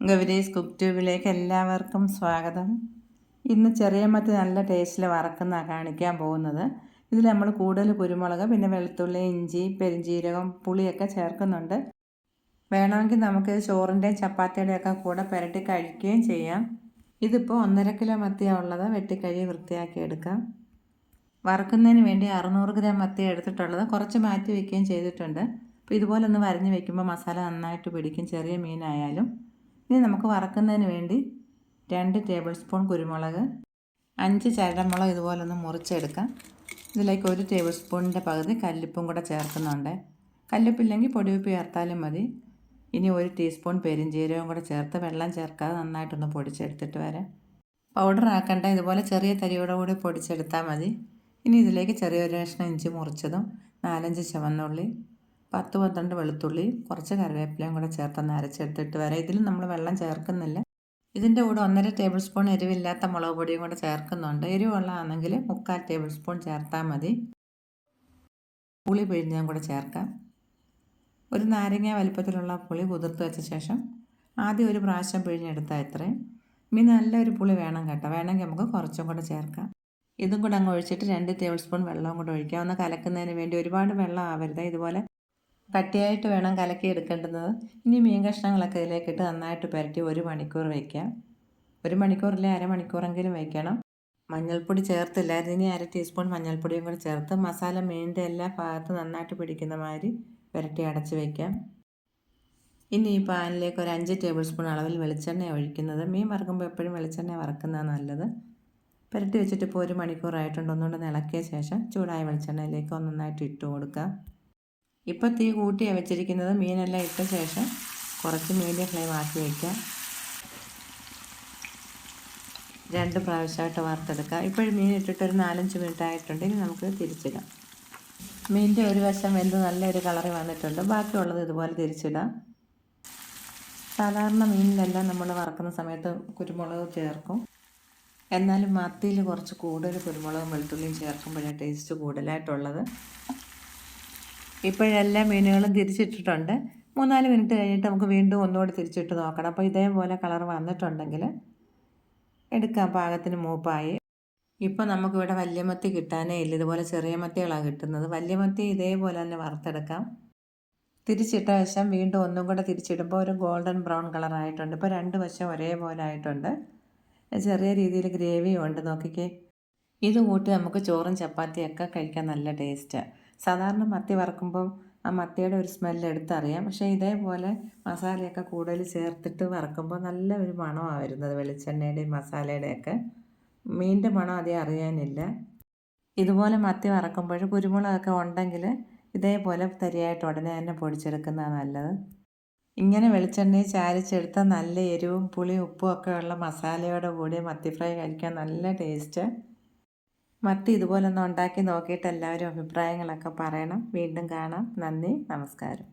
Gowri's cook ട്യൂബിലേക്ക് എല്ലാവർക്കും സ്വാഗതം. ഇന്ന് ചെറിയ മത്തി നല്ല ടേസ്റ്റിൽ വറക്കുന്നതാണ് കാണിക്കാൻ പോകുന്നത്. ഇതിൽ നമ്മൾ കൂടുതൽ കുരുമുളക്, പിന്നെ വെളുത്തുള്ളി, ഇഞ്ചി, പെരിഞ്ജീരകം, പുളിയൊക്കെ ചേർക്കുന്നുണ്ട്. വേണമെങ്കിൽ നമുക്ക് ചോറിൻ്റെയും ചപ്പാത്തിയുടെയൊക്കെ കൂടെ പുരട്ടി കഴിക്കുകയും ചെയ്യാം. ഇതിപ്പോൾ 1.5 കിലോ മത്തിയാണ് ഉള്ളത്. വെട്ടിക്കഴുകി വൃത്തിയാക്കി എടുക്കാം. വറക്കുന്നതിന് വേണ്ടി 600 ഗ്രാം മത്തി എടുത്തിട്ടുള്ളത്. കുറച്ച് മാറ്റി വയ്ക്കുകയും ചെയ്തിട്ടുണ്ട്. അപ്പോൾ ഇതുപോലെ ഒന്ന് വരഞ്ഞ് വയ്ക്കുമ്പോൾ മസാല നന്നായിട്ട് പിടിക്കും, ചെറിയ മീനായാലും. ഇനി നമുക്ക് വറക്കുന്നതിന് വേണ്ടി 2 ടേബിൾ സ്പൂൺ കുരുമുളക്, 5 ചരമുളക് ഇതുപോലൊന്ന് മുറിച്ചെടുക്കാം. ഇതിലേക്ക് 1 ടേബിൾ സ്പൂണിൻ്റെ പകുതി കല്ലുപ്പും കൂടെ ചേർക്കുന്നുണ്ട്. കല്ലുപ്പില്ലെങ്കിൽ പൊടിയുപ്പ് ചേർത്താലും മതി. ഇനി 1 ടീസ്പൂൺ പെരിഞ്ജീരകവും കൂടെ ചേർത്ത് വെള്ളം ചേർക്കാതെ നന്നായിട്ടൊന്ന് പൊടിച്ചെടുത്തിട്ട് വരാം. പൗഡർ ആക്കണ്ട, ഇതുപോലെ ചെറിയ തരിയോടെ കൂടി പൊടിച്ചെടുത്താൽ മതി. ഇനി ഇതിലേക്ക് ചെറിയൊരു കഷ്ണം ഇഞ്ചി മുറിച്ചതും 4-5 ചുവന്നുള്ളി, 10-12 വെളുത്തുള്ളി, കുറച്ച് കറിവേപ്പിലയും കൂടെ ചേർത്തൊന്ന് അരച്ചെടുത്തിട്ട് വരാം. ഇതിൽ നമ്മൾ വെള്ളം ചേർക്കുന്നില്ല. ഇതിൻ്റെ കൂടെ 1.5 ടേബിൾ സ്പൂൺ എരിവില്ലാത്ത മുളക് പൊടിയും കൂടെ ചേർക്കുന്നുണ്ട്. എരിവുള്ളതാണെങ്കിൽ 3/4 ടേബിൾ സ്പൂൺ ചേർത്താൽ മതി. പുളി പിഴിഞ്ഞതും കൂടെ ചേർക്കാം. ഒരു നാരങ്ങ വലിപ്പത്തിലുള്ള പുളി കുതിർത്ത് വെച്ച ശേഷം ആദ്യം ഒരു പ്രാവശ്യം പിഴിഞ്ഞെടുത്താൽ ഇത്രയും. ഇനി നല്ലൊരു പുളി വേണം കേട്ടോ. വേണമെങ്കിൽ നമുക്ക് കുറച്ചും കൂടെ ചേർക്കാം. ഇതും കൂടെ അങ്ങ് ഒഴിച്ചിട്ട് 2 ടേബിൾ സ്പൂൺ വെള്ളവും കൂടെ ഒഴിക്കാം. ഒന്ന് കലക്കുന്നതിന് വേണ്ടി ഒരുപാട് വെള്ളം ആവരുത്. ഇതുപോലെ കട്ടിയായിട്ട് വേണം കലക്കി എടുക്കേണ്ടുന്നത്. ഇനി മീൻ കഷ്ണങ്ങളൊക്കെ ഇതിലേക്കിട്ട് നന്നായിട്ട് പുരട്ടി 1 മണിക്കൂർ വയ്ക്കാം. 1 മണിക്കൂറിലെ അരമണിക്കൂറെങ്കിലും വയ്ക്കണം. മഞ്ഞൾപ്പൊടി ചേർത്തില്ലായിരുന്നു. ഇനി 1/2 ടീസ്പൂൺ മഞ്ഞൾപ്പൊടിയും കൂടി ചേർത്ത് മസാല മീനിൻ്റെ എല്ലാ ഭാഗത്തും നന്നായിട്ട് പിടിക്കുന്ന മാതിരി പുരട്ടി അടച്ച് വയ്ക്കാം. ഇനി ഈ പാനിലേക്ക് ഒരു 5 ടേബിൾ സ്പൂൺ അളവിൽ വെളിച്ചെണ്ണ ഒഴിക്കുന്നത്. മീൻ വറുക്കുമ്പോൾ എപ്പോഴും വെളിച്ചെണ്ണ വറക്കുന്നതാണ് നല്ലത്. പുരട്ടി വെച്ചിട്ട് ഇപ്പോൾ 1 മണിക്കൂറായിട്ടുണ്ട്. ഒന്നുകൊണ്ട് ഇളക്കിയ ശേഷം ചൂടായ വെളിച്ചെണ്ണയിലേക്ക് നന്നായിട്ട് ഇട്ട് കൊടുക്കാം. ഇപ്പോൾ തീ കൂട്ടിയാണ് വെച്ചിരിക്കുന്നത്. മീനെല്ലാം ഇട്ട ശേഷം കുറച്ച് മീഡിയം ഫ്ലെയിം ആക്കി വയ്ക്കാം. 2 പ്രാവശ്യമായിട്ട് വറുത്തെടുക്കാം. ഇപ്പോഴും മീൻ ഇട്ടിട്ട് ഒരു 4-5 മിനിറ്റ് ആയിട്ടുണ്ട്. ഇനി നമുക്ക് തിരിച്ചിടാം. മീനിൻ്റെ ഒരു വശം വെന്ത് നല്ലൊരു കളറിൽ വന്നിട്ടുണ്ട്. ബാക്കിയുള്ളത് ഇതുപോലെ തിരിച്ചിടാം. സാധാരണ മീനിലെല്ലാം നമ്മൾ വറക്കുന്ന സമയത്ത് കുരുമുളക് ചേർക്കും. എന്നാലും മത്തിയിൽ കുറച്ച് കൂടുതൽ കുരുമുളകും വെളുത്തുള്ളിയും ചേർക്കുമ്പോഴാണ് ടേസ്റ്റ് കൂടുതലായിട്ടുള്ളത്. ഇപ്പോഴെല്ലാ മീനുകളും തിരിച്ചിട്ടിട്ടുണ്ട്. 3-4 മിനിറ്റ് കഴിഞ്ഞിട്ട് നമുക്ക് വീണ്ടും ഒന്നുകൂടി തിരിച്ചിട്ട് നോക്കണം. അപ്പോൾ ഇതേപോലെ കളർ വന്നിട്ടുണ്ടെങ്കിൽ എടുക്കാം. പാകത്തിന് മൂപ്പായി. ഇപ്പോൾ നമുക്കിവിടെ വലിയ മത്തി കിട്ടാനേ ഇല്ല. ഇതുപോലെ ചെറിയ മത്തികളാണ് കിട്ടുന്നത്. വലിയ മത്തി ഇതേപോലെ തന്നെ വറുത്തെടുക്കാം. തിരിച്ചിട്ട വശം വീണ്ടും ഒന്നും കൂടെ തിരിച്ചിടുമ്പോൾ ഒരു ഗോൾഡൻ ബ്രൗൺ കളറായിട്ടുണ്ട്. ഇപ്പോൾ 2 വശം ഒരേപോലെ ആയിട്ടുണ്ട്. ചെറിയ രീതിയിൽ ഗ്രേവിയും ഉണ്ട്. നോക്കിക്കേ. ഇത് കൂട്ടി നമുക്ക് ചോറും ചപ്പാത്തിയൊക്കെ കഴിക്കാൻ നല്ല ടേസ്റ്റാണ്. സാധാരണ മത്തി വറക്കുമ്പോൾ ആ മത്തിയുടെ ഒരു സ്മെല്ല് എടുത്തറിയാം. പക്ഷേ ഇതേപോലെ മസാലയൊക്കെ കൂടുതൽ ചേർത്തിട്ട് വറക്കുമ്പോൾ നല്ല ഒരു മണമാണ് വരുന്നത്. വെളിച്ചെണ്ണയുടെയും മസാലയുടെയൊക്കെ. മീനിൻ്റെ മണം അധികം അറിയാനില്ല. ഇതുപോലെ മത്തി വറക്കുമ്പോൾ കുരുമുളകൊക്കെ ഉണ്ടെങ്കിൽ ഇതേപോലെ തരിയായിട്ട് ഉടനെ തന്നെ പൊടിച്ചെടുക്കുന്നതാണ് നല്ലത്. ഇങ്ങനെ വെളിച്ചെണ്ണയിൽ ചാരിച്ചെടുത്ത നല്ല എരിവും പുളിയും ഉപ്പും ഒക്കെ ഉള്ള മസാലയോടെ കൂടി മത്തി ഫ്രൈ കഴിക്കാൻ നല്ല ടേസ്റ്റ്. മത്തി ഇതുപോലൊന്ന് ഉണ്ടാക്കി നോക്കിയിട്ട് എല്ലാവരും അഭിപ്രായങ്ങളൊക്കെ പറയണം. വീണ്ടും കാണാം. നന്ദി, നമസ്കാരം.